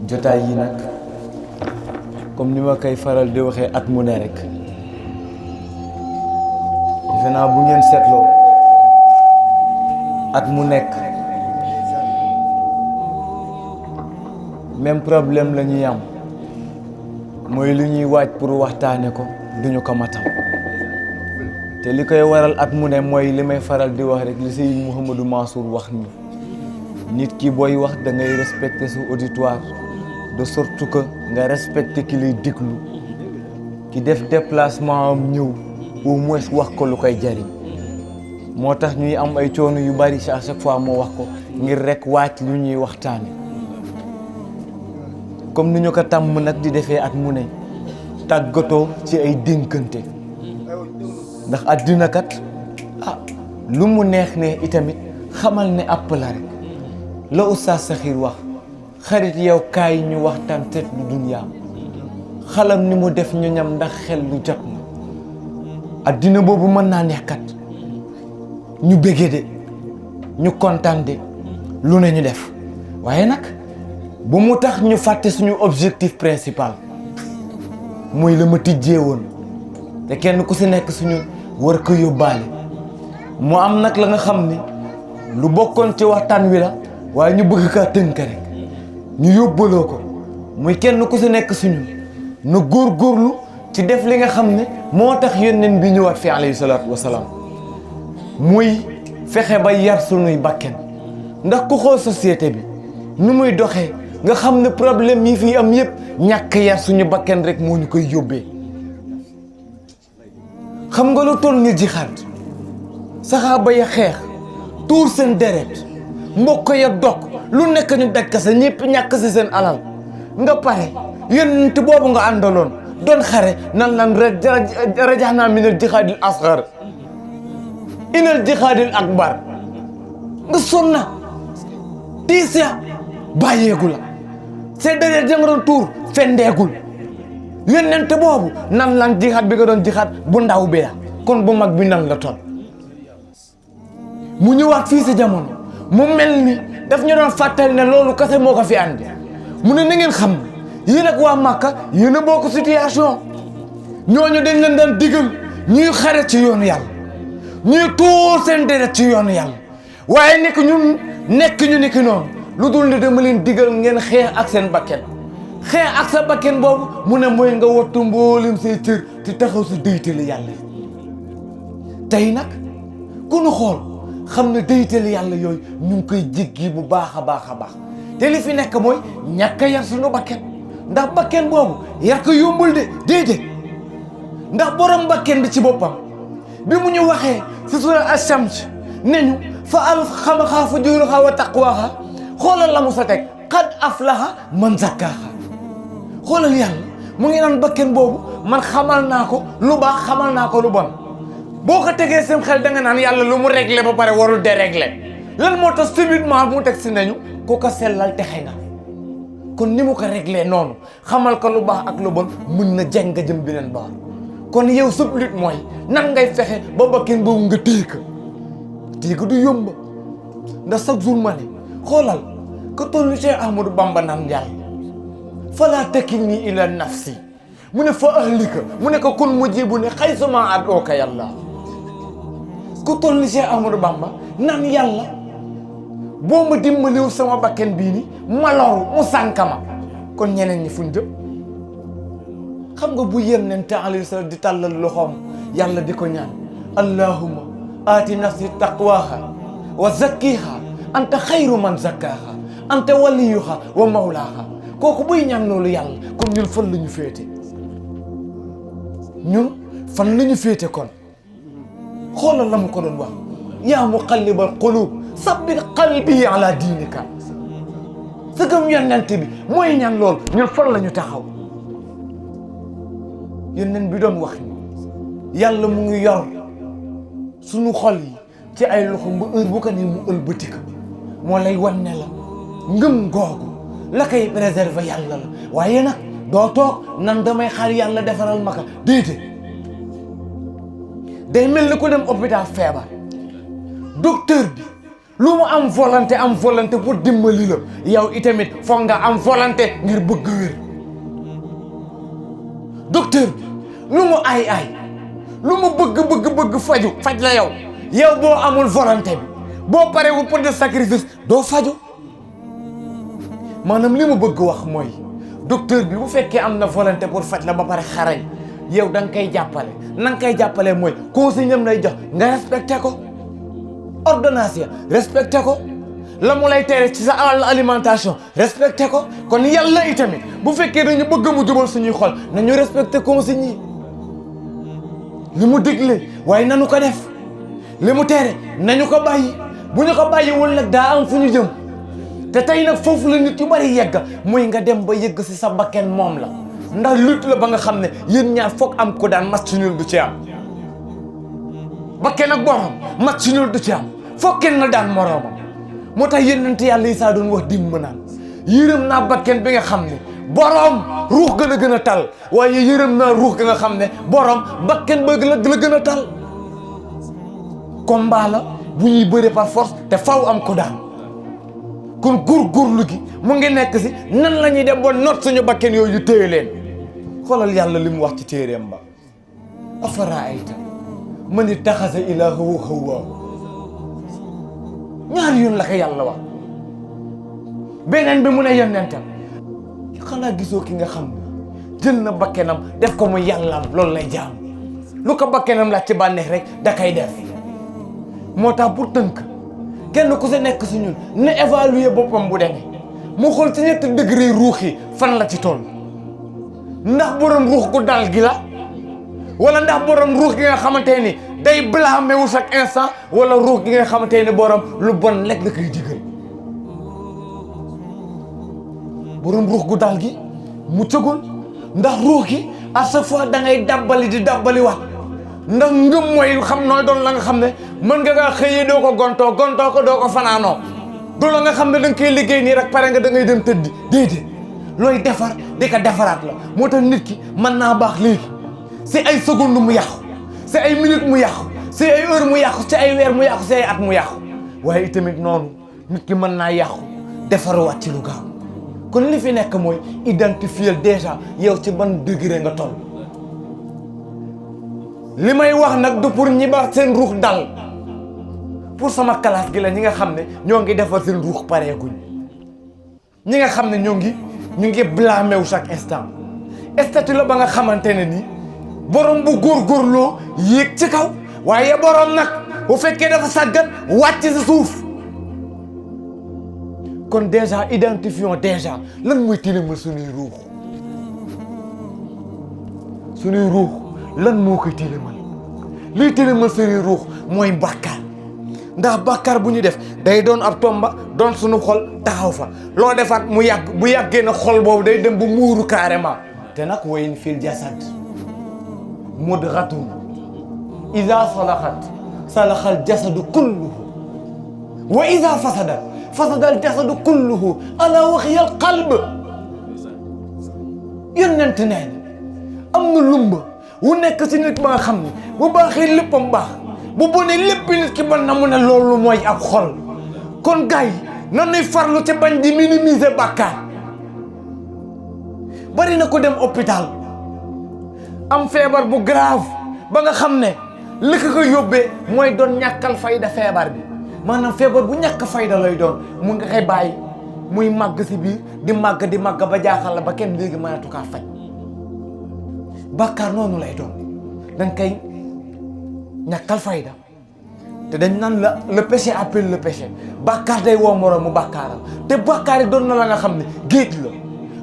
jotaay yi nag comme ni ma koy faral di waxee at mu ne rek defe naa bu ngeen seetloo at mu nekk même problème la ñuy am mooy li ñuy waaj pour waxtaane ko duñu ko matal te li koy waral at mu ne mooy li may faral di wax rek li Sëñ Mouhamadou Mansour wax ni nit ki booy wax da ngay respecter sa auditoire de sorte que nga respecter ki lay déglu ki def déplacement am ñëw au moins wax ko lu koy jariñ moo tax ñuy am ay coono yu bari à chaque fois moo wax ko ngir rek waaj lu ñuy waxtaane comme ni ñu ko tàmm nag di defee at mu ne tàggatoo ci ay dénkante ndax àddina kat lu mu neex ne itamit xamal ne àpp la rek la Oustaz Sakhir wax xarit yow kaay ñu waxtaan seet lu duniyaa xalam ni mu def ñu ñam ndax xel lu jot na àddina boobu mën naa neex kat ñu béggee de ñu kontaan de lu ne ñu def waaye nag bu mu tax ñu fàtte suñu objectif principal mooy la ma tijjee woon te kenn ku si nekk suñu war ko yóbbaale mu am nag la nga xam ni lu bokkoon ci waxtaan wi la waaye ñu bëgg kaa tënk rek ñu yóbbaloo ko muy kenn ku si nekk suñu na góorgóorlu ci def li nga xam ne moo tax yónneen bi ñëwaat fi alayhi salaatu wasalaam muy fexe ba yar suñuy bakken ndax ku xool société bi nu muy doxee nga xam ne problème yi fi am yëpp ñàkk yar suñu bakken rek moo ñu koy yóbbee xam nga lu toll ni jixaat saxaaba ya xeex tuur seen deret mbokk ya dog lu nekk ñu daj kase ñëpp ñàkk si seen alal nga pare yonent boobu nga àndaloon doon xare nan lan rajaxnaa minal jixaadil asgar inal jixaadil akbar nga sonna tiis ya bàyyeegu la see deret ja nga doon tuur fendeegul yonent boobu nan lan jixaat bi nga doon jixaat bu ndaw bi la kon bu mag bi nan la toll mu ñëwaat fii si jamono mu mel ni daf ñu doon fàttali ne loolu kese moo ko fi andi mu ne na ngeen xam yéen ak waa Màkka yéen a bokk situation ñooñu dañ leen daan digal ñuy xare ci yoonu yàlla ñuy tuur seen deret ci yoonu yàlla waaye nekk ñu nekk noonu lu dul ne dama leen digal ngeen xeex ak seen bakken xeex ak sa bakken boobu mu ne mooy nga wattu mboolem say cër te taxaw si déytali yàlla tey nag ku nu xool xam ne déytali yàlla yooyu ñu ngi koy jéggi bu baax a baax a baax te li fi nekk mooy ñàkk a yar suñu bakken ndax bakken boobu yar ko yombul de déedéet ndax borom bakken bi ci boppam bi mu ñu waxee si sura Ash-Shams ne ñu fa alhamahaa fujurahaa wa taqwaahaa xoolal la mu sa teg qad aflaha man zakkaahaa xoolal yàlla mu ngi naan bakken boobu man xamal naa ko lu baax xamal naa ko lu bon boo ko tegee seen xel da nga naan yàlla lu mu réglé ba pare warul déréglé lan moo tax subitement mu teg si nañu ku ko sellal texe nga kon ni mu ko réglé noonu xamal ko lu baax ak lu bon mën na jeng nga jëm beneen baax kon yow sub lut mooy nan ngay fexe ba bakken boobu nga téye ko du yomb ndax chaque jour ma ne xoolal ko tollu Cheikh Ahmadou Bamba naan yàlla falaa takilni ila nafsi mu ne fa ahlika mu ne ko kun mujibu ne xay suma adooka yàlla ku toll ni Cheikh Ahmadou Bamba naan yàlla boo ma dimbaliwul sama bakken bii ni ma loru mu sànkama kon ñeneen ñi fuñ jëm xam nga bu yonent alayhi salaam di tàllal loxoom yàlla di ko ñaan allahumma aati nafsi taqwaha wa zakkiha anta xayru man zakkaha anta waliyuha wa mawlaha kooku buy ñaan loolu yàlla kon ñun fan la ñu féete kon xoolal la mu ko doon wax yaa muqallibal qulub sabbit qalbi ala diinika sëgam yonent bi mooy ñaan loolu ñun fan la ñu taxaw yonent bi doon wax ni yàlla mu ngi yor suñu xol yi ci ay loxo ba heure bu ko ne mu ëlbati ko moo lay wan ne la ngëm googu la koy préserver yàlla la waaye nag doo toog nan damay xaar yàlla defaral ma ko déedéet day mel ni ku dem hôpital feebar docteur bi lu mu am volonté pour dimbali la yow itamit foog nga am volonté ngir bëgg wér. docteur bi lu mu ay lu mu bëgg faj la yow boo amul volonté bi boo parewul pour de sacrifice doo faju. maanaam li mu bëgg wax mooy docteur bi bu fekkee am na volonté pour faj la ba pare xarañ yow da nga koy jàppale na nga koy jàppale mooy conseil ñam lay jox nga respecté ko, ordonnance ya respecté ko, la mu lay tere ci sa alimentation respecté ko. kon yàlla itamit bu fekkee dañu bëgg mu jubal suñuy xol nañu respecté consigne yi, li mu digle waaye nanu ko def, li mu tere nañu ko bàyyi. bu ñu ko bàyyiwul nag daa am fu ñu jëm. te tey nag foofu la nit yu bari yegg muy nga dem ba yegg si sa bakken moom la ndax lutte la ba nga xam ne yéen ñaar foog am ko daan match nul du ci am. bakken ak borom match nul du ci am, foog kenn na daan moroomam. moo tax yonent yàlla Isaa doon wax dimb naan yërëm naa bakken bi nga xam ne borom ruux gën a tal, waaye yërëm naa ruux gi nga xam ne borom bakken ba la gën a tal. combat la bu ñuy bëre par force te faw am ko daan. kon góorgóorlu gi mu ngi nekk si nan la ñuy dem ba noot suñu bakken yooyu téye leen. xoolal yàlla li mu wax ci téeréem ba afaraayta man ittaxasa ilaahahu hawaahu. ñaari yoon la ko yàlla wax. beneen bi mu ne yonentam xanaa gisoo ki nga xam ne jël na bakkenam def ko mu yàllaam loolu lay jaam lu ko bakkenam la ci bànneex rek da kay def. moo tax pour tënk kenn ku si nekk si ñun na évaluer boppam bu demee mu xool ci ñetti degré ruux yi fan la ci toll. ndax borom ruux gu dal gi la wala ndax borom ruux gi nga xamante ni day blâmer wu chaque instant wala ruux gi nga xamante ni borom lu bon lekk la koy digal. borom ruux gu dal gi mu cëgul ndax ruux gi à chaque fois da ngay dabbali wax ndax ngëm mooy xam nooy doon la nga xam ne mën nga kaa xëyee doo ko gontoo ko doo ko fanaanoo doo la nga xam ne da nga koy liggéey nii rek pare nga da ngay dem tëddi déedéet looy defar di ko defaraat la. moo tax nit ki mën naa baax léegi si ay seconde mu yàqu, si ay minute mu yàqu, si ay heure mu yàqu, si ay weer mu yàqu, si ay at mu yàqu. waaye itamit noonu nit ki mën naa yàqu defaruwaat ci lu gaaw. kon li fi nekk mooy identifier déjà yow ci ban degré nga toll. li may wax nag du pour ñi ba seen ruux dal, pour sama classe gi la ñi nga xam ne ñoo ngi defar seen ruux pareeguñ, ñi nga xam ne ñu ngi blâmé wu chaque instant. statut la ba nga xamante ne ni borom bu góorgóorloo yéeg ci kaw, waaye borom nag bu fekkee dafa sàggan wàcc si suuf. kon déjà identifions déjà lan mooy tilimal suñuy ruux. suñuy ruux lan moo koy tilimal? liy tilimal suñuy ruux mooy bàkkaar. ndax bàkkaar bu ñu def day doon ab tomba doon suñu xol taxaw fa loo defaat mu yàgg bu yàggee na xol boobu day dem bu muuru carrément. te nag wayin fil jasad mudghatun iza salahat salaxal jasadu kulluhu wa iza fasadat fasadal jasadu kulluhu ala waxiyal qalb. yonent nee na am na lumba wu nekk si nit ba nga xam ne bu baaxee léppam baax, bu bonee lépp nit ki mën na mu ne loolu mooy ab xol. kon gars yi nan ñuy farlu ci bañ di minimiser bàkkaar. bari na ko dem hôpital am feebar bu grave ba nga xam ne li ko yóbbee mooy doon ñàkkal fayda feebar bi. maanaam feebar bu ñàkk fayda lay doon mu nga koy bàyyi muy màgg si biir di màgg ba jaaxal la ba kenn léegi mënatu kaa faj. bàkkaar noonu lay doon dañ koy ñàkkal fayda te dañ naan la le péché appelle le péché. bàkkaar day woo moroomu bàkkaaram te bàkkaar yi doon na la nga xam ne géej la.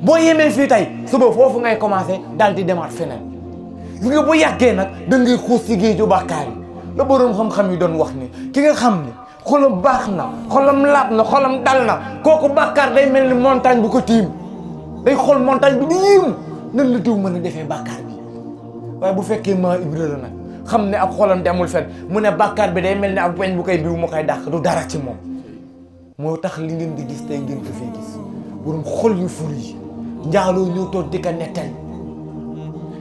boo yemee fii tey suba foofu ngay commencé daal di demaat feneen. gis nga bu yàggee nag da ngay xuus ci géeju bàkkaar yi. la boroom xam-xam yi doon wax ni ki nga xam ne xolam baax na xolam laab na xolam dal na kooku bàkkaar day mel ni montagne bu ko tiim day xool montagne bi di yéemu nan la diw mën a defee bàkkaar bi. waaye bu fekkee maa Ibra la nag xam ne ab xolam demul fen mu ne bàkkaar bi day mel ni ab weñ bu koy biw mu koy dàq du dara ci moom. moo tax li ngeen di gis tey ngeen ko fee gis borom xol yu fur yi njaaloo ñëw toog di ko nettali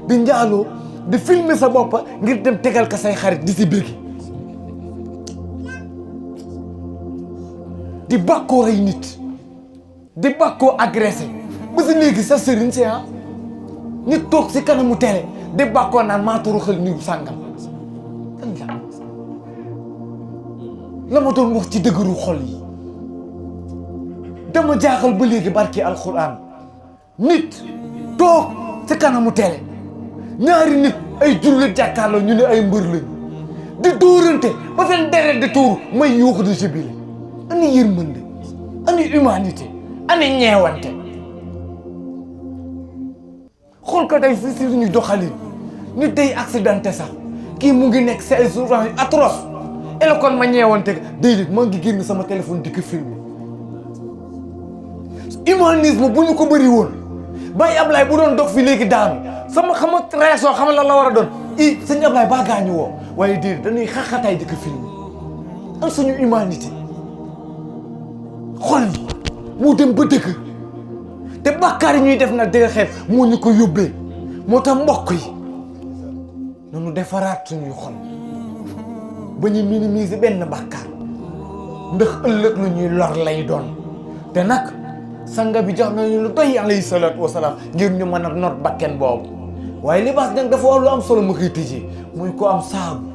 di njaaloo di filmer sa bopp ngir dem tegal ko say xarit di si bëgg. di bàkkoo rey nit di bàkkoo agressé ba si léegi sa sëriñ si nit toog si kanamu télé di bàkkoo naan maa toroxal niw sàngam la ma doon wax ci dëgëru xol yi dama jaaxal ba léegi barki alxuraan nit toog si kanamu télé ñaari nit ay jullit jàkkaarloo ñu ne ay mbër lañu di dóorante ba seen deret di tuuru may yuuxu di jibile ani yërmande ani humanité ani ñeewante xool ko tey si suñu doxalin nit day accidenté sax kii mu ngi nekk si ay souffrances yu atroce et kon ma ñeewante déedéet maa ngi génn sama téléphone di ko filmer humanisme bu ñu ko bëri woon Baye Ablaye bu doon dox fi léegi daanu sama xama réaction xama la war a doon sëñ Ablaye baa gaañu woo waaye déedéet dañuy xaxataay di ko filmer am suñu humanité xol bi moo dem ba dëgg te bàkkaar yi ñuy def nag dëgg xeet moo ñu ko yóbbee moo tax mbokk yi nañu defaraat suñuy xol ba ñu minimiser benn bàkkaar ndax ëllëg lu ñuy lor lay doon te nag sanga bi jox nañu lu doy alayhi salaatu wasalaam ngir ñu mën a not bakken boobu waaye libaas nag dafa wax lu am solo ma koy tëjee muy ko am saabu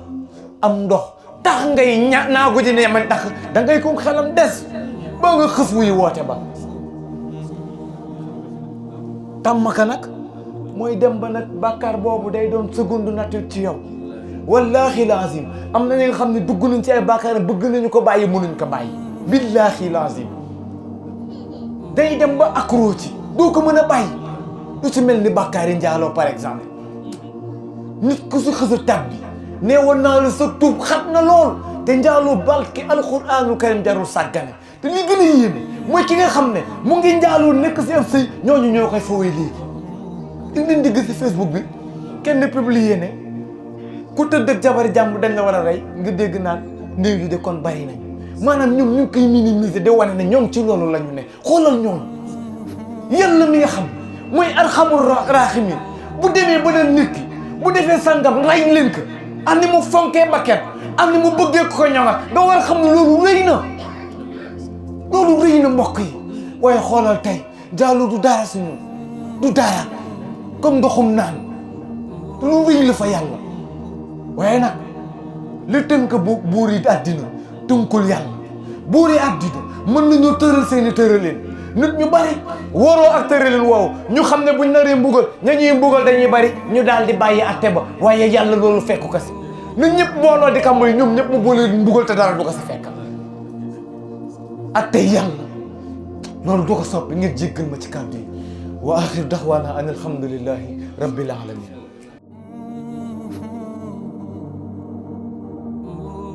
am ndox tax ngay naagu ji ne man tax da ngay ko xelam des ba nga xës wuy woote ba tàmmaka nag mooy dem ba nag bàkkaar boobu day doon seconde nature ci yow wallaahi lazim am na ñi nga xam ne dugg nañ ci ay bàkkaar bëgg nañu ko bàyyi mënuñ ko bàyyi billaahi lazim day dem ba accro ci doo ko mën a bàyyi lu ci mel ni bàkkaari njaaloo par exemple nit ku si xës a tàbbi nee woon naa la sa tuub xat na lool te njaaloo balki alxuraanul karim jarul sàggane te li gën a yéeme mooy ki nga xam ne mu ngi njaaloo nekk si am sëy ñooñu ñoo koy fowee léegi indi digg si Facebook bi kenn publié ne ku tëdd ak jabari jàmm dañ la war a rey nga dégg naan néew yi de kon bari nañ maanaam ñoom ñu ngi koy minimiser de wane ne ñoom ci loolu la ñu ne xoolal ñoom yàlla mi nga xam mooy arxamul raaximin bu demee ba leen nit ki bu defee sangam rey leen ko am ni mu fonkee bakket am ni mu bëggee ko ñoŋal nga war a xam ne loolu rëy na mbokk yi waaye xoolal tey jàllu du dara si ñun du dara comme ndoxum naan lu rëy la fa yàlla waaye nag li tënk buur yi àddina tënkul yàlla buur yi àddina mën nañoo tëral seeni tëraleen nit ñu bari waroo ak tëraleen woowu ñu xam ne buñ naree mbugal ña ñuy mbugal dañuy bari ñu daal di bàyyi atte ba waaye yàlla loolu fekku ko si nit ñëpp booloo di kam mooy ñoom ñëpp mu boole mbugal te dara du ko si fekk atte yàlla loolu du ko soppi ngir jéggal ma ci kàddu yi wa axiru daxwaana an alhamdulillahi rabbil alamin